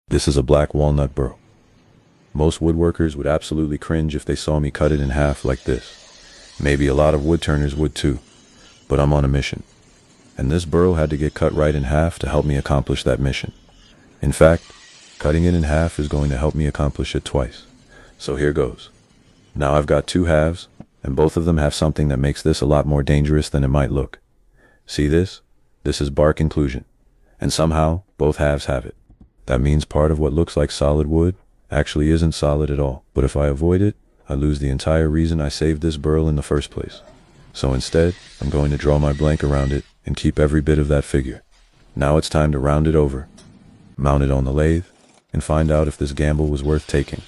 This is a black walnut burl. Most woodworkers would absolutely cringe if they saw me cut it in half like this. Maybe a lot of woodturners would too, but I'm on a mission. And this burl had to get cut right in half to help me accomplish that mission. In fact, cutting it in half is going to help me accomplish it twice. So here goes. Now I've got two halves, and both of them have something that makes this a lot more dangerous than it might look. See this? This is bark inclusion. And somehow, both halves have it. That means part of what looks like solid wood actually isn't solid at all. But if I avoid it, I lose the entire reason I saved this burl in the first place. So instead, I'm going to draw my blank around it and keep every bit of that figure. Now it's time to round it over, mount it on the lathe, and find out if this gamble was worth taking.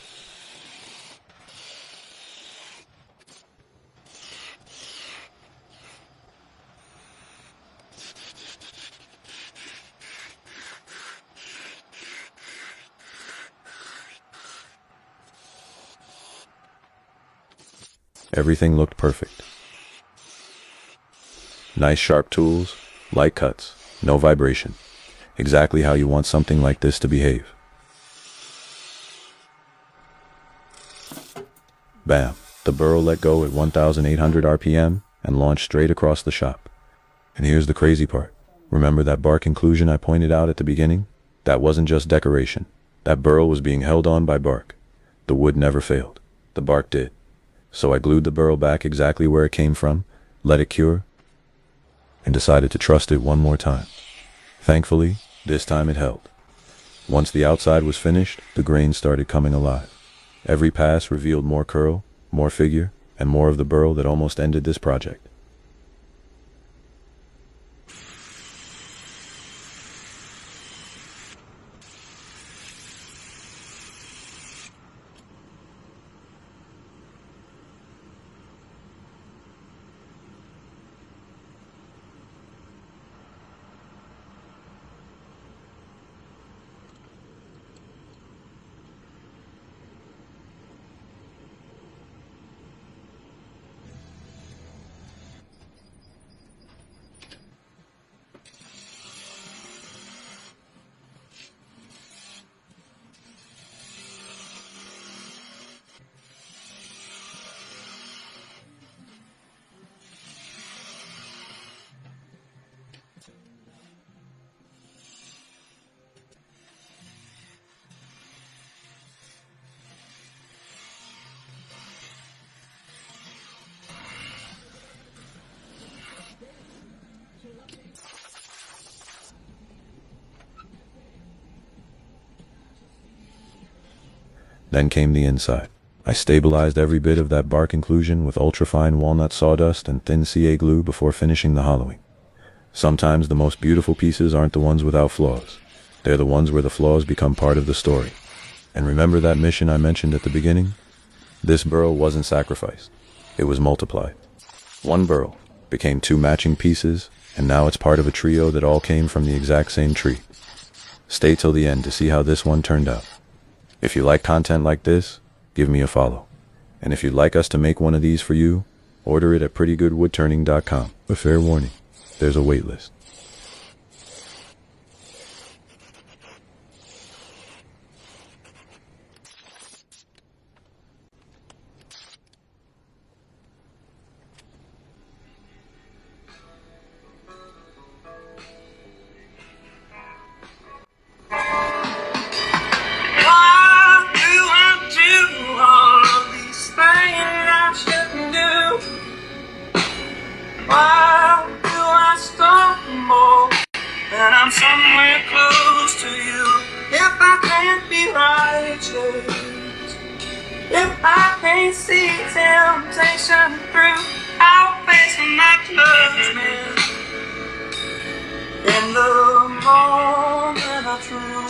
Everything looked perfect. Nice sharp tools, light cuts, no vibration. Exactly how you want something like this to behave. Bam! The burl let go at 1,800 RPM and launched straight across the shop. And here's the crazy part. Remember that bark inclusion I pointed out at the beginning? That wasn't just decoration. That burl was being held on by bark. The wood never failed. The bark did. So I glued the burl back exactly where it came from, let it cure, and decided to trust it one more time. Thankfully, this time it held. Once the outside was finished, the grain started coming alive. Every pass revealed more curl, more figure, and more of the burl that almost ended this project. Then came the inside. I stabilized every bit of that bark inclusion with ultrafine walnut sawdust and thin CA glue before finishing the hollowing. Sometimes the most beautiful pieces aren't the ones without flaws. They're the ones where the flaws become part of the story. And remember that mission I mentioned at the beginning? This burl wasn't sacrificed. It was multiplied. One burl became two matching pieces, and now it's part of a trio that all came from the exact same tree. Stay till the end to see how this one turned out. If you like content like this, give me a follow. And if you'd like us to make one of these for you, order it at prettygoodwoodturning.com. A fair warning, there's a wait list. Why do I stumble when I'm somewhere close to you? If I can't be righteous, if I can't see temptation through, I'll face my judgment in the moment of truth.